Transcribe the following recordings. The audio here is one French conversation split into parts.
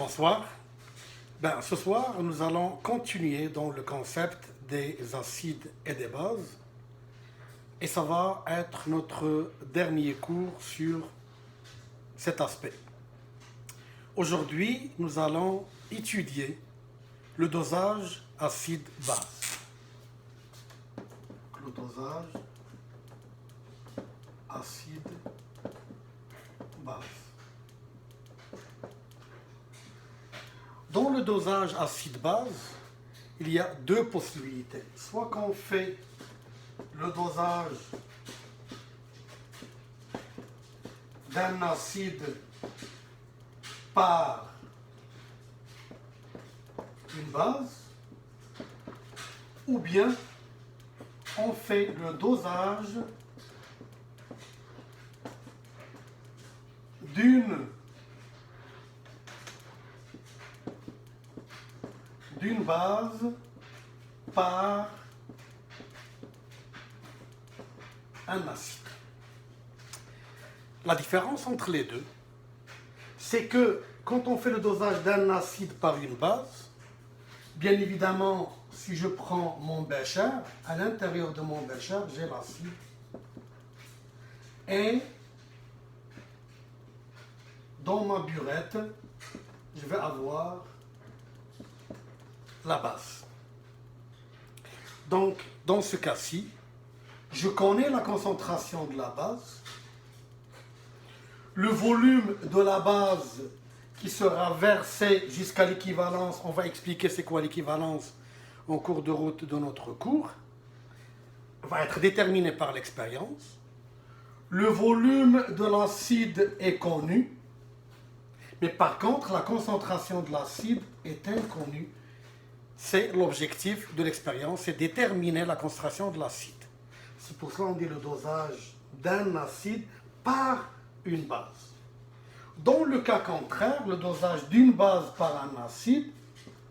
Bonsoir. Ce soir, nous allons continuer dans le concept des acides et des bases. Et ça va être notre dernier cours sur cet aspect. Aujourd'hui, nous allons étudier le dosage acide-base. Le dosage acide-base. Dans le dosage acide-base, il y a deux possibilités. Soit qu'on fait le dosage d'un acide par une base, ou bien on fait le dosage d'une base par un acide. La différence entre les deux, c'est que quand on fait le dosage d'un acide par une base, bien évidemment, si je prends mon bécher, à l'intérieur de mon bécher, j'ai l'acide et dans ma burette, je vais avoir la base. Donc, dans ce cas-ci, je connais la concentration de la base, le volume de la base qui sera versé jusqu'à l'équivalence, on va expliquer c'est quoi l'équivalence en cours de route de notre cours, va être déterminé par l'expérience. Le volume de l'acide est connu, mais par contre, la concentration de l'acide est inconnue. C'est l'objectif de l'expérience, c'est déterminer la concentration de l'acide. C'est pour cela qu'on dit le dosage d'un acide par une base. Dans le cas contraire, le dosage d'une base par un acide,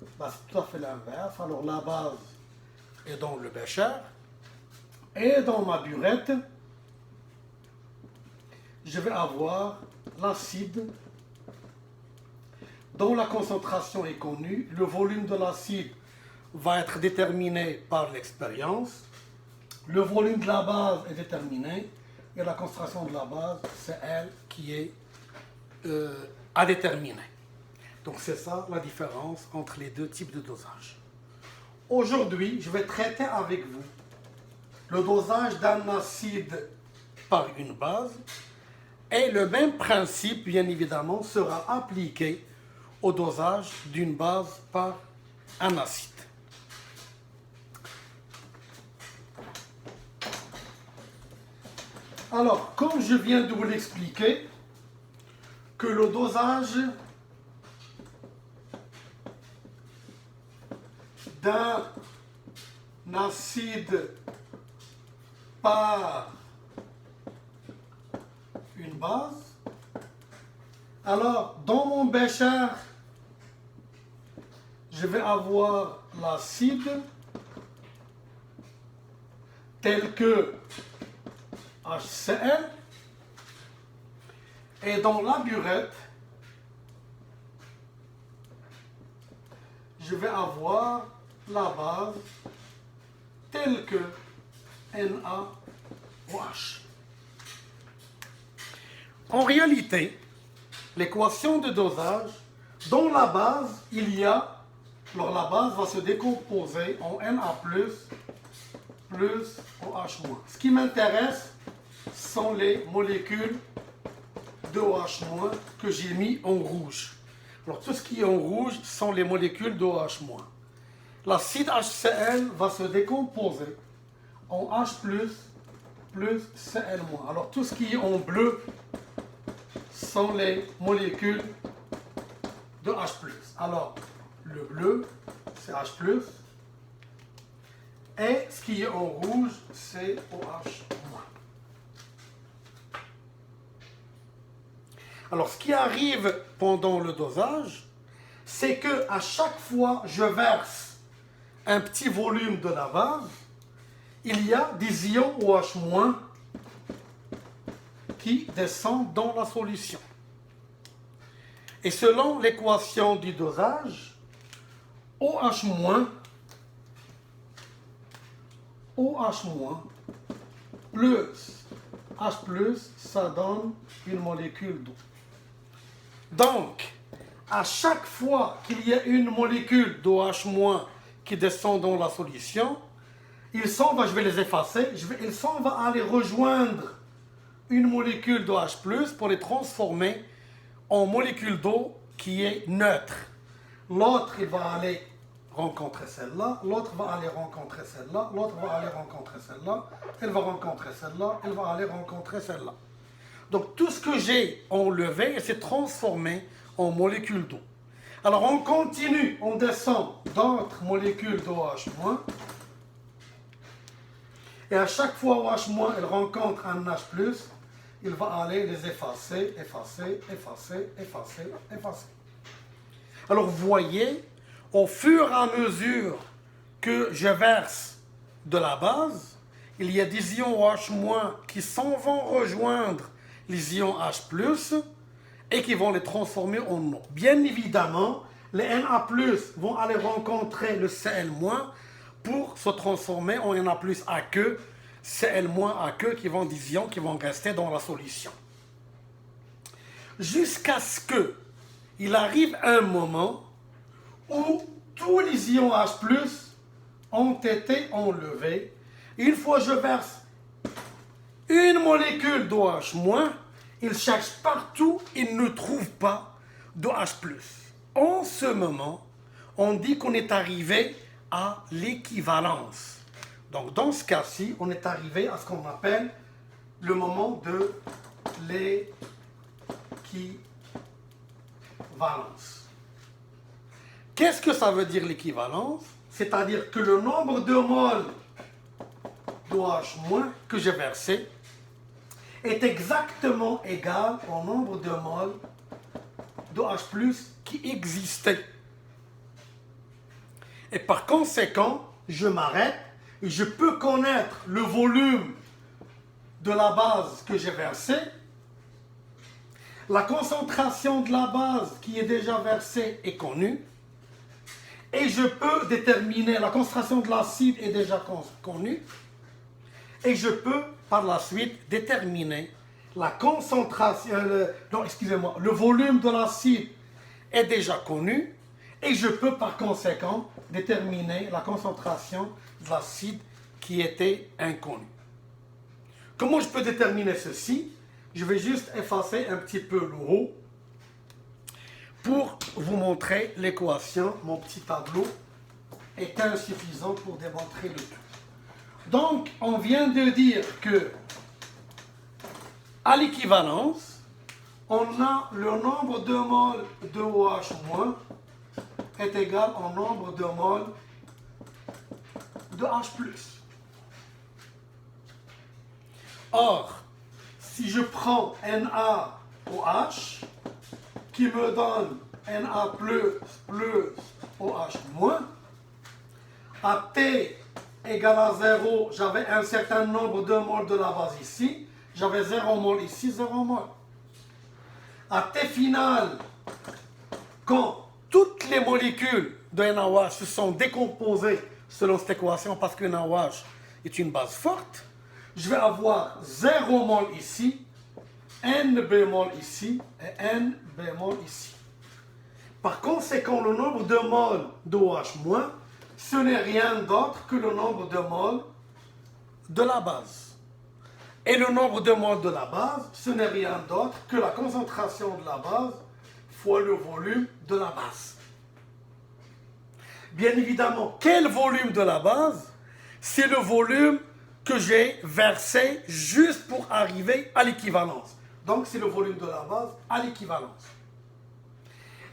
c'est tout à fait l'inverse. Alors la base est dans le bécher et dans ma burette, je vais avoir l'acide dont la concentration est connue. Le volume de l'acide va être déterminé par l'expérience. Le volume de la base est déterminé et la concentration de la base, c'est elle qui est à déterminer. Donc c'est ça la différence entre les deux types de dosage. Aujourd'hui, je vais traiter avec vous le dosage d'un acide par une base et le même principe, bien évidemment, sera appliqué au dosage d'une base par un acide. Alors, comme je viens de vous l'expliquer, que le dosage d'un acide par une base, alors dans mon bécher, je vais avoir l'acide tel que HCl et dans la burette, je vais avoir la base telle que NaOH. En réalité, l'équation de dosage, dans la base, il y a, alors la base va se décomposer en Na+, plus OH-. Ce qui m'intéresse sont les molécules de OH- que j'ai mis en rouge. Alors tout ce qui est en rouge sont les molécules de OH-. L'acide HCl va se décomposer en H+, plus Cl-. Alors tout ce qui est en bleu sont les molécules de H+. Alors le bleu, c'est H+, et ce qui est en rouge, c'est OH-. Alors, ce qui arrive pendant le dosage, c'est que à chaque fois je verse un petit volume de la base, il y a des ions OH- qui descendent dans la solution. Et selon l'équation du dosage, OH- plus H+, ça donne une molécule d'eau. Donc, à chaque fois qu'il y a une molécule d'OH- qui descend dans la solution, il s'en va, je vais les effacer, il s'en va aller rejoindre une molécule d'OH+, pour les transformer en molécule d'eau qui est neutre. L'autre, il va aller rencontrer celle-là, l'autre va aller rencontrer celle-là, l'autre va aller rencontrer celle-là, elle va rencontrer celle-là, elle va aller rencontrer celle-là. Donc tout ce que j'ai enlevé, il s'est transformé en molécule d'eau. Alors on continue, on descend d'autres molécules d'OH-, et à chaque fois OH- elle rencontre un H+, il va aller les effacer, effacer, effacer, effacer, effacer. Alors vous voyez, au fur et à mesure que je verse de la base, il y a des ions OH- qui s'en vont rejoindre les ions H+, et qui vont les transformer en eau. Bien évidemment, les Na+ vont aller rencontrer le Cl- pour se transformer en Na+ aqueux, Cl- aqueux qui vont des ions qui vont rester dans la solution. Jusqu'à ce qu'il arrive un moment où tous les ions H+ ont été enlevés. Une fois que je verse une molécule d'OH-, il cherche partout, il ne trouve pas d'OH+. En ce moment, on dit qu'on est arrivé à l'équivalence. Donc dans ce cas-ci, on est arrivé à ce qu'on appelle le moment de l'équivalence. Qu'est-ce que ça veut dire l'équivalence? C'est-à-dire que le nombre de moles d'OH- que j'ai versé est exactement égal au nombre de moles d'OH+ qui existait. Et par conséquent, je m'arrête et je peux connaître le volume de la base que j'ai versée, la concentration de la base qui est déjà versée est connue, et je peux déterminer, la concentration de l'acide est déjà connue, et je peux par la suite déterminer la concentration, le volume de l'acide est déjà connu, et je peux par conséquent déterminer la concentration de l'acide qui était inconnue. Comment je peux déterminer ceci? Je vais juste effacer un petit peu le haut pour vous montrer l'équation. Mon petit tableau est insuffisant pour démontrer le tout. Donc, on vient de dire que à l'équivalence, on a le nombre de moles de OH- est égal au nombre de moles de H+. Or, si je prends NaOH, qui me donne Na plus OH-, à T égale à 0, j'avais un certain nombre de moles de la base ici, j'avais 0 mol ici, 0 mol. À T final, quand toutes les molécules de NaOH se sont décomposées selon cette équation, parce que NaOH est une base forte, je vais avoir 0 mol ici, N bémol ici et N bémol ici. Par conséquent, le nombre de moles d'OH-, ce n'est rien d'autre que le nombre de moles de la base. Et le nombre de moles de la base, ce n'est rien d'autre que la concentration de la base fois le volume de la base. Bien évidemment, quel volume de la base? C'est le volume que j'ai versé juste pour arriver à l'équivalence. Donc, c'est le volume de la base à l'équivalence.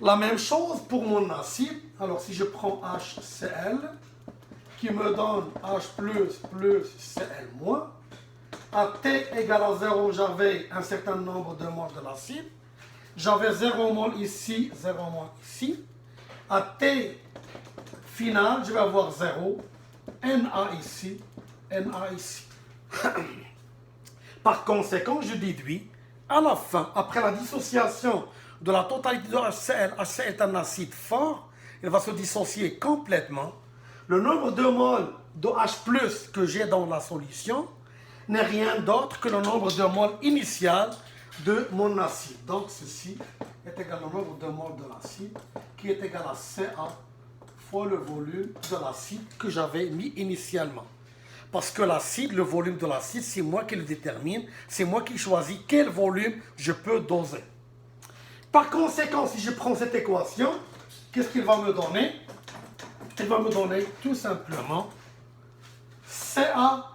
La même chose pour mon acide. Alors, si je prends HCl, qui me donne H+, Cl-, à T égale à 0, j'avais un certain nombre de moles de l'acide. J'avais 0 mol ici, 0 mol ici. À T final, je vais avoir 0, Na ici, Na ici. Par conséquent, je déduis, à la fin, après la dissociation de la totalité de HCl, HCl est un acide fort, il va se dissocier complètement. Le nombre de moles de H+, que j'ai dans la solution n'est rien d'autre que le nombre de moles initial de mon acide. Donc ceci est égal au nombre de moles de l'acide qui est égal à Ca fois le volume de l'acide que j'avais mis initialement. Parce que l'acide, le volume de l'acide, c'est moi qui le détermine, c'est moi qui choisis quel volume je peux doser. Par conséquent, si je prends cette équation, qu'est-ce qu'il va me donner? Il va me donner tout simplement CaVa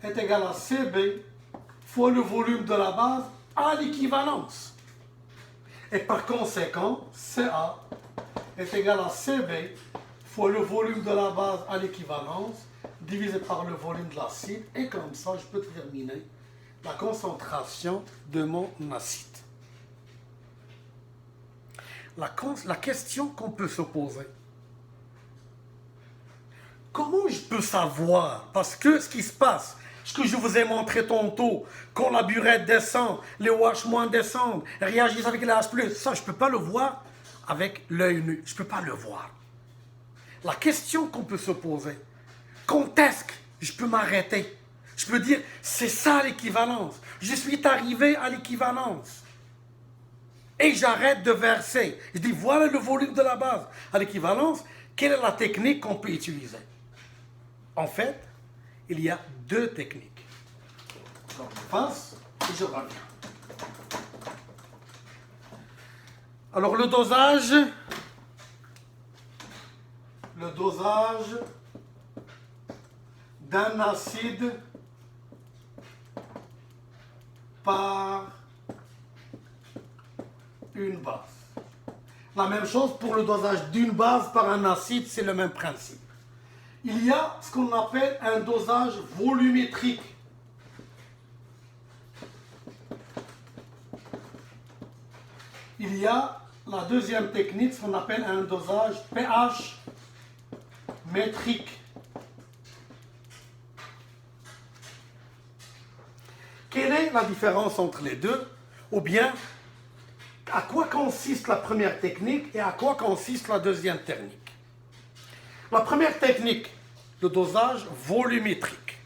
est égal à Cb fois le volume de la base à l'équivalence. Et par conséquent, Ca est égal à Cb fois le volume de la base à l'équivalence divisé par le volume de l'acide. Et comme ça, je peux déterminer la concentration de mon acide. La question qu'on peut se poser, comment je peux savoir? Parce que ce qui se passe, ce que je vous ai montré tantôt, quand la burette descend, les OH- descendent, réagissent avec les H+, ça je ne peux pas le voir avec l'œil nu, je ne peux pas le voir. La question qu'on peut se poser, quand est-ce que je peux m'arrêter? Je peux dire, c'est ça l'équivalence, je suis arrivé à l'équivalence. Et j'arrête de verser. Je dis, voilà le volume de la base. À l'équivalence, quelle est la technique qu'on peut utiliser? En fait, il y a deux techniques. Donc, je passe et je reviens. Alors, le dosage d'un acide par une base. La même chose pour le dosage d'une base par un acide, c'est le même principe. Il y a ce qu'on appelle un dosage volumétrique. Il y a la deuxième technique, ce qu'on appelle un dosage pH métrique. Quelle est la différence entre les deux? Ou bien, à quoi consiste la première technique et à quoi consiste la deuxième technique? La première technique, le dosage volumétrique.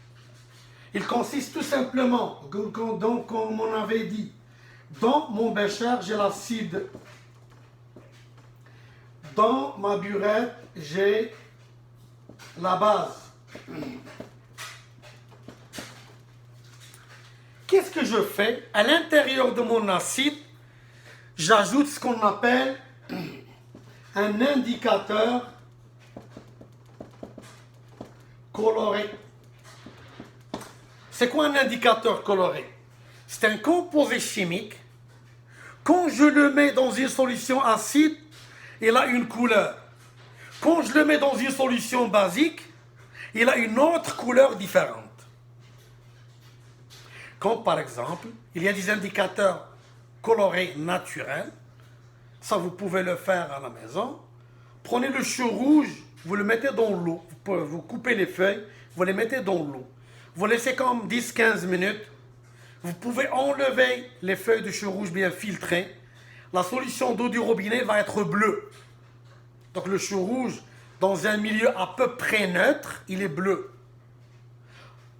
Il consiste tout simplement, donc comme on avait dit, dans mon bécher, j'ai l'acide. Dans ma burette, j'ai la base. Qu'est-ce que je fais? À l'intérieur de mon acide, j'ajoute ce qu'on appelle un indicateur coloré. C'est quoi un indicateur coloré? C'est un composé chimique. Quand je le mets dans une solution acide, il a une couleur. Quand je le mets dans une solution basique, il a une autre couleur différente. Comme par exemple, il y a des indicateurs colorés naturels. Ça, vous pouvez le faire à la maison. Prenez le chou rouge, vous le mettez dans l'eau. Vous coupez les feuilles, vous les mettez dans l'eau. Vous laissez comme 10-15 minutes. Vous pouvez enlever les feuilles de chou rouge bien filtrées. La solution d'eau du robinet va être bleue. Donc le chou rouge, dans un milieu à peu près neutre, il est bleu.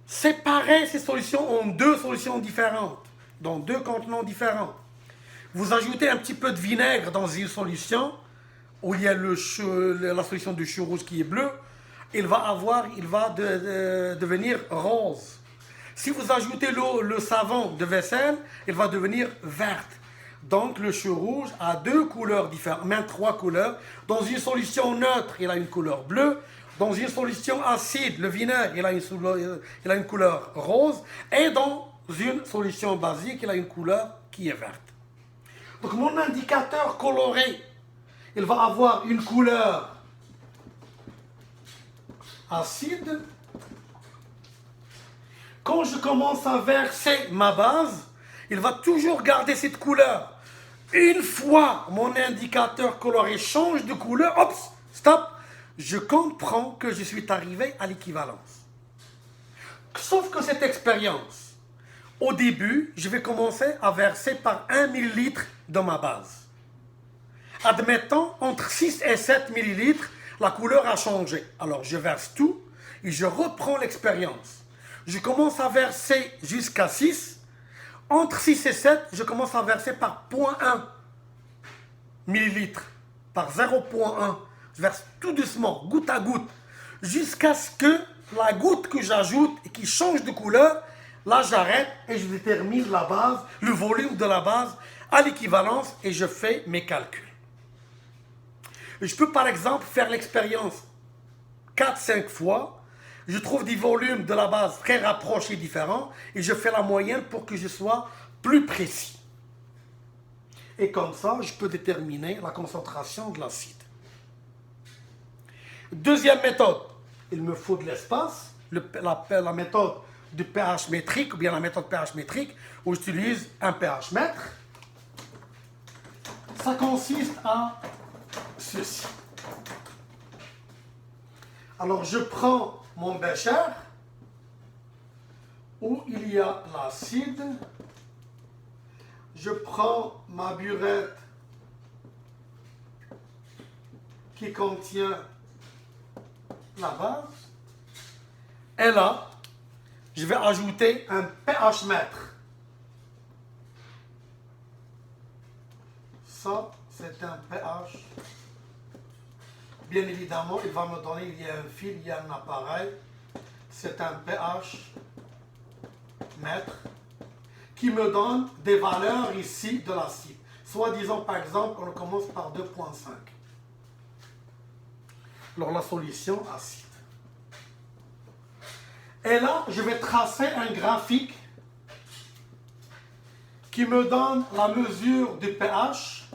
Séparez ces solutions en deux solutions différentes, dans deux contenants différents. Vous ajoutez un petit peu de vinaigre dans une solution où il y a la solution du chou rouge qui est bleu. Il va devenir rose. Si vous ajoutez le savon de vaisselle, il va devenir verte. Donc le chou rouge a deux couleurs différentes, même trois couleurs. Dans une solution neutre, il a une couleur bleue. Dans une solution acide, le vinaigre, il a une couleur rose. Et dans une solution basique, il a une couleur qui est verte. Donc mon indicateur coloré, il va avoir une couleur acide. Quand je commence à verser ma base, il va toujours garder cette couleur. Une fois mon indicateur coloré change de couleur, hop, stop, je comprends que je suis arrivé à l'équivalence. Sauf que cette expérience, Au début, je vais commencer à verser par 1 millilitre dans ma base. Admettons, entre 6 et 7 millilitres, la couleur a changé. Alors, je verse tout et je reprends l'expérience. Je commence à verser jusqu'à 6. Entre 6 et 7, je commence à verser par 0,1 millilitres, par 0,1. Je verse tout doucement, goutte à goutte, jusqu'à ce que la goutte que j'ajoute et qui change de couleur, là j'arrête et je détermine la base, le volume de la base à l'équivalence et je fais mes calculs. Je peux par exemple faire l'expérience 4-5 fois, je trouve des volumes de la base très rapprochés différents et je fais la moyenne pour que je sois plus précis. Et comme ça, je peux déterminer la concentration de l'acide. Deuxième méthode, il me faut de l'espace, la méthode du pH métrique ou bien la méthode pH métrique où j'utilise un pH mètre. Ça consiste à ceci. Alors je prends mon bécher où il y a l'acide. Je prends ma burette qui contient la base. Et là, je vais ajouter un pH mètre. Ça, c'est un pH. Bien évidemment, il va me donner, il y a un fil, il y a un appareil. C'est un pH mètre qui me donne des valeurs ici de l'acide. Soit disons par exemple, on commence par 2,5. Alors la solution acide. Et là, je vais tracer un graphique qui me donne la mesure du pH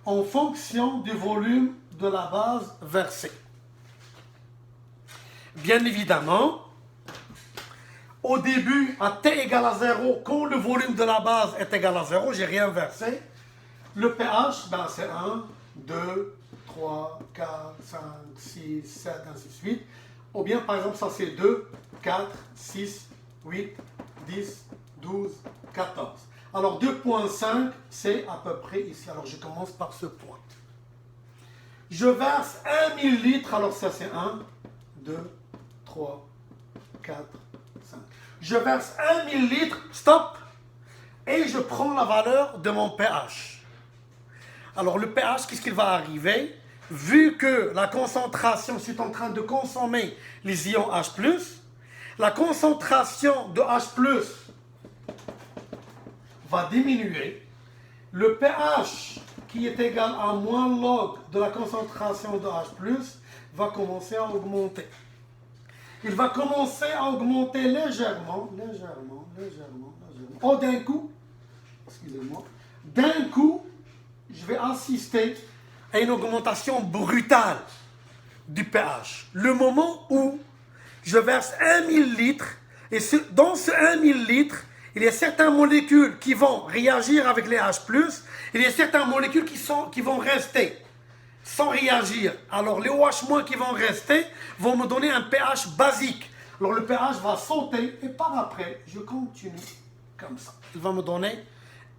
en fonction du volume de la base versée. Bien évidemment, au début, à T égale à 0, quand le volume de la base est égal à 0, j'ai rien versé. Le pH, ben, c'est 1, 2, 3, 4, 5, 6, 7, ainsi de suite. Ou bien, par exemple, ça c'est 2, 4, 6, 8, 10, 12, 14. Alors 2,5, c'est à peu près ici. Alors je commence par ce point. Je verse 1 millilitre, alors ça c'est 1, 2, 3, 4, 5. Je verse 1 millilitre, stop, et je prends la valeur de mon pH. Alors le pH, qu'est-ce qu'il va arriver? Vu que la concentration, je suis en train de consommer les ions H+, la concentration de H+, va diminuer. Le pH, qui est égal à moins log de la concentration de H+, va commencer à augmenter. Il va commencer à augmenter légèrement. Oh, d'un coup, excusez-moi, d'un coup, je vais assister à une augmentation brutale du pH. Le moment où je verse 1 millilitre, et dans ce 1 millilitre, il y a certaines molécules qui vont réagir avec les H+, il y a certaines molécules qui vont rester sans réagir. Alors les OH- qui vont rester vont me donner un pH basique. Alors le pH va sauter et par après, je continue comme ça. Il va me donner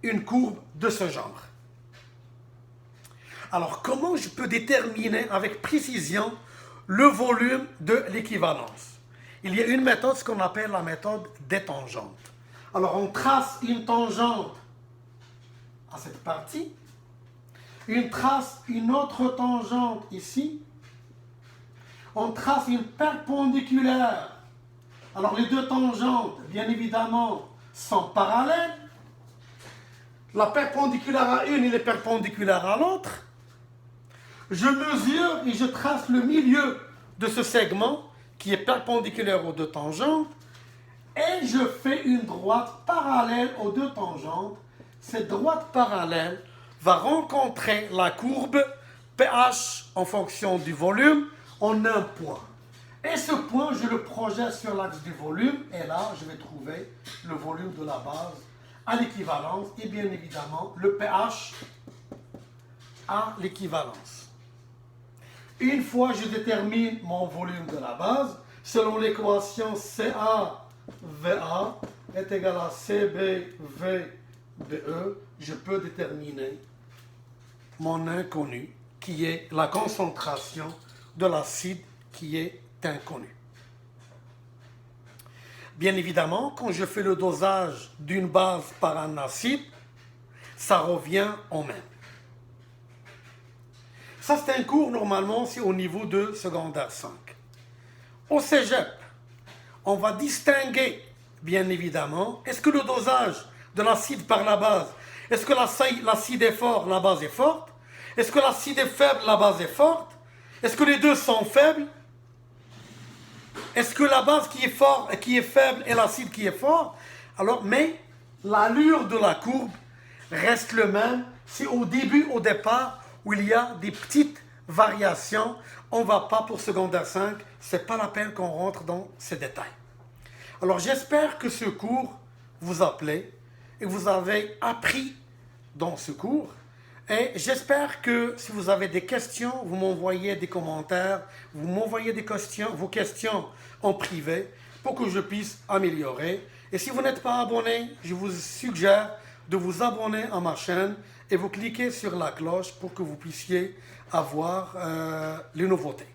une courbe de ce genre. Alors comment je peux déterminer avec précision le volume de l'équivalence? Il y a une méthode, ce qu'on appelle la méthode des tangentes. Alors on trace une tangente à cette partie. On trace une autre tangente ici. On trace une perpendiculaire. Alors les deux tangentes, bien évidemment, sont parallèles. La perpendiculaire à une, elle est perpendiculaire à l'autre. Je mesure et je trace le milieu de ce segment qui est perpendiculaire aux deux tangentes. Et je fais une droite parallèle aux deux tangentes. Cette droite parallèle va rencontrer la courbe pH en fonction du volume en un point. Et ce point, je le projette sur l'axe du volume. Et là, je vais trouver le volume de la base à l'équivalence. Et bien évidemment, le pH à l'équivalence. Une fois que je détermine mon volume de la base, selon l'équation CA VA est égal à CbVBE, je peux déterminer mon inconnu, qui est la concentration de l'acide qui est inconnue. Bien évidemment, quand je fais le dosage d'une base par un acide, ça revient au même. Ça, c'est un cours, normalement, c'est au niveau de secondaire 5. Au cégep, on va distinguer, bien évidemment, est-ce que le dosage de l'acide par la base, est-ce que l'acide est fort, la base est forte? Est-ce que l'acide est faible, la base est forte? Est-ce que les deux sont faibles? Est-ce que la base qui est forte et qui est faible et l'acide qui est fort? Alors, mais l'allure de la courbe reste le même. C'est au début, au départ, où il y a des petites variations. On ne va pas pour secondaire 5. Ce n'est pas la peine qu'on rentre dans ces détails. Alors, j'espère que ce cours vous a plu et vous avez appris dans ce cours. Et j'espère que si vous avez des questions, vous m'envoyez des commentaires, vous m'envoyez vos questions en privé pour que je puisse améliorer. Et si vous n'êtes pas abonné, je vous suggère de vous abonner à ma chaîne et vous cliquez sur la cloche pour que vous puissiez avoir les nouveautés.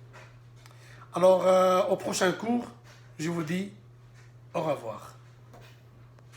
Alors, au prochain cours, je vous dis au revoir.